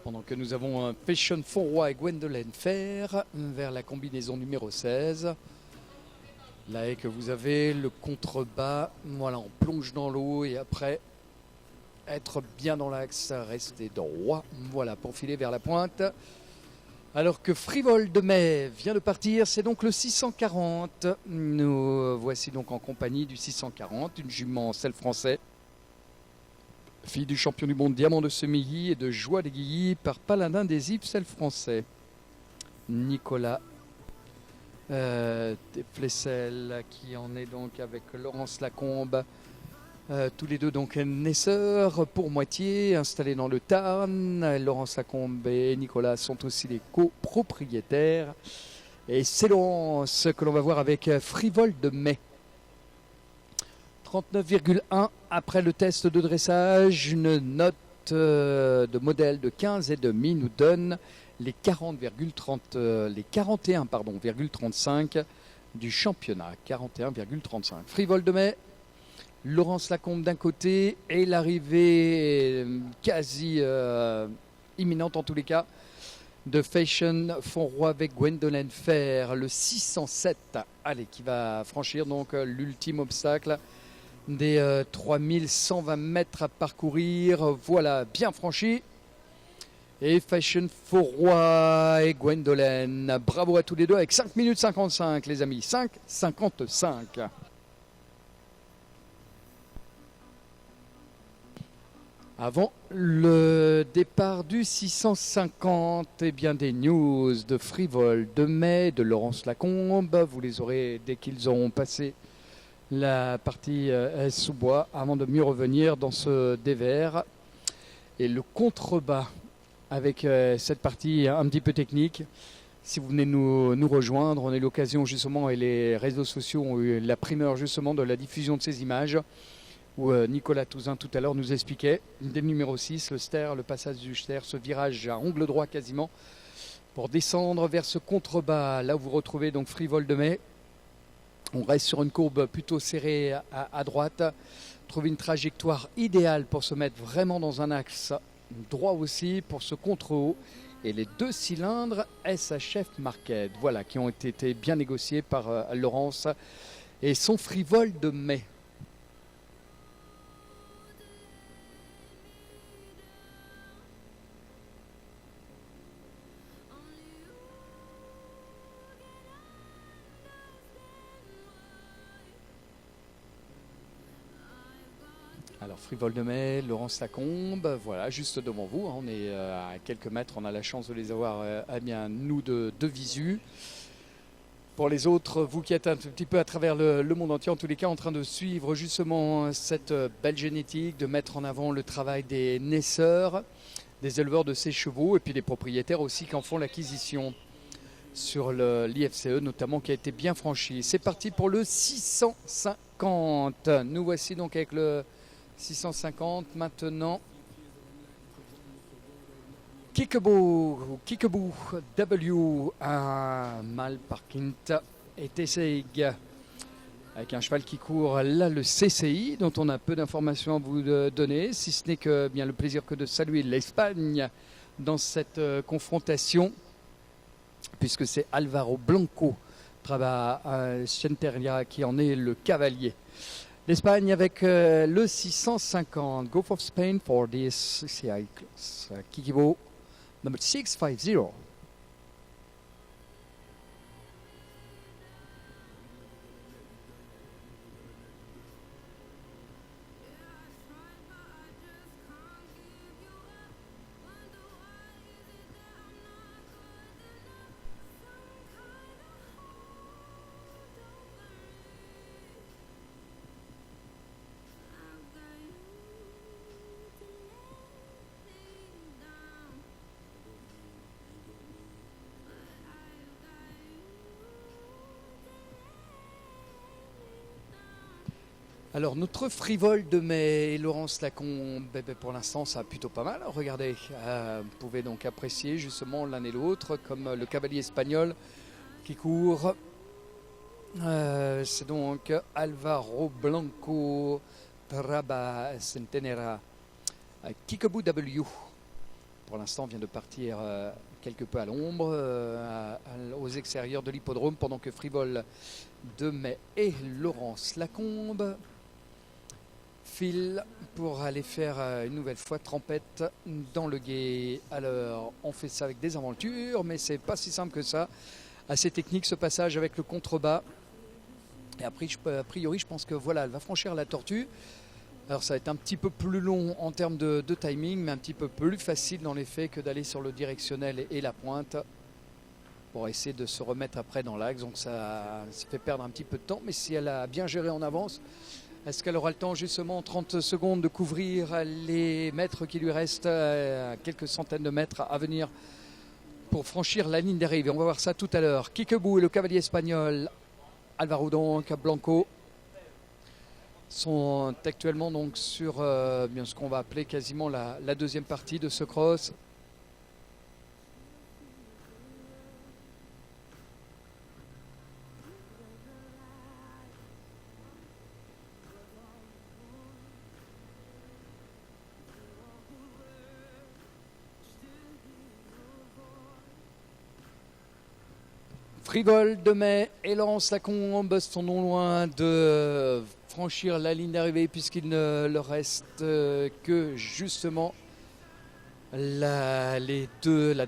Pendant que nous avons un Fashion Fourroy et Gwendolen Fer vers la combinaison numéro 16. Là et que vous avez le contrebas, voilà, on plonge dans l'eau et après être bien dans l'axe, rester droit, voilà, pour filer vers la pointe. Alors que Frivole de Mai vient de partir, c'est donc le 640. Nous voici donc en compagnie du 640, une jument sel français. Fille du champion du monde Diamant de Semilly et de Joie des Guilly par Paladin des Yves, sel français. Nicolas Flessel qui en est donc avec Laurence Lacombe. Tous les deux donc naisseurs pour moitié, installés dans le Tarn. Laurence Lacombe et Nicolas sont aussi les copropriétaires. Et c'est ce que l'on va voir avec Frivole de Mai. 39,1 après le test de dressage, une note de modèle de 15,5 nous donne les 41,35 du championnat. 41,35. Frivole de Mai, Laurence Lacombe d'un côté et l'arrivée quasi imminente en tous les cas de Fashion Fourroy avec Gwendolen Fer, le 607, allez, qui va franchir donc l'ultime obstacle des 3120 mètres à parcourir. Voilà, bien franchi. Et Fashion Fourroy et Gwendolen, bravo à tous les deux avec 5 minutes 55 les amis, 5,55. Avant le départ du 650, eh bien des news de Frivole de Mai, de Laurence Lacombe, vous les aurez dès qu'ils auront passé la partie sous-bois avant de mieux revenir dans ce dévers. Et le contrebas avec cette partie un petit peu technique. Si vous venez nous rejoindre, on a eu l'occasion justement et les réseaux sociaux ont eu la primeur justement de la diffusion de ces images où Nicolas Touzin tout à l'heure nous expliquait dès le numéro 6, le Ster, le passage du Ster, ce virage à angle droit quasiment pour descendre vers ce contrebas. Là où vous retrouvez donc Frivole de Mai. On reste sur une courbe plutôt serrée à droite. Trouver une trajectoire idéale pour se mettre vraiment dans un axe droit aussi pour ce contre-haut. Et les deux cylindres SHF Market, voilà, qui ont été bien négociés par Laurence et son Frivole de Mai. Alors Frivole de Mai, Laurence Lacombe, voilà, juste devant vous, on est à quelques mètres, on a la chance de les avoir, bien, nous, de visu. Pour les autres, vous qui êtes un petit peu à travers le monde entier, en tous les cas, en train de suivre justement cette belle génétique, de mettre en avant le travail des naisseurs, des éleveurs de ces chevaux, et puis des propriétaires aussi qui en font l'acquisition sur l'IFCE, notamment, qui a été bien franchi. C'est parti pour le 650. Nous voici donc avec le 650 maintenant. Kickaboo W, un mâle par Quinta et Tesseg, avec un cheval qui court là, le CCI, dont on a peu d'informations à vous donner, si ce n'est que bien le plaisir que de saluer l'Espagne dans cette confrontation, puisque c'est Alvaro Blanco Centeria qui en est le cavalier. L'Espagne avec le 650. Go for Spain for this CCI class. Kikibo, number 650. Alors notre Frivole de Mai, Laurence Lacombe, pour l'instant ça a plutôt pas mal. Regardez, vous pouvez donc apprécier justement l'un et l'autre, comme le cavalier espagnol qui court. C'est donc Alvaro Blanco Traba Centenera, Kickaboo W. pour l'instant vient de partir quelque peu à l'ombre, aux extérieurs de l'hippodrome, pendant que Frivole de Mai et Laurence Lacombe filent pour aller faire une nouvelle fois trempette dans le gué. Alors on fait ça avec des aventures, mais c'est pas si simple que ça. Assez technique ce passage avec le contrebas. Et après, a priori, je pense que voilà, elle va franchir la tortue. Alors ça va être un petit peu plus long en termes de timing, mais un petit peu plus facile dans les faits que d'aller sur le directionnel et la pointe pour essayer de se remettre après dans l'axe. Donc ça fait perdre un petit peu de temps, mais si elle a bien géré en avance, est-ce qu'elle aura le temps justement en 30 secondes de couvrir les mètres qui lui restent, quelques centaines de mètres à venir pour franchir la ligne d'arrivée? On va voir ça tout à l'heure. Kickaboo et le cavalier espagnol Alvaro donc Blanco sont actuellement donc sur bien ce qu'on va appeler quasiment la deuxième partie de ce cross. Frivole de Mai et Laurence Lacombe sont non loin de franchir la ligne d'arrivée, puisqu'il ne leur reste que justement la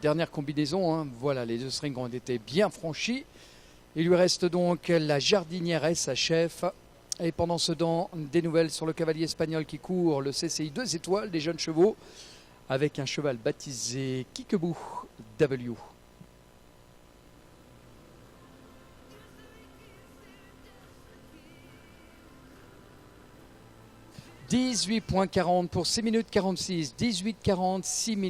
dernière combinaison. Hein. Voilà, les deux strings ont été bien franchis. Il lui reste donc la jardinière et sa chef. Et pendant ce temps, des nouvelles sur le cavalier espagnol qui court le CCI 2 étoiles des jeunes chevaux avec un cheval baptisé Kickaboo W. 18,40 pour 6 minutes 46, 18,40, 6 minutes.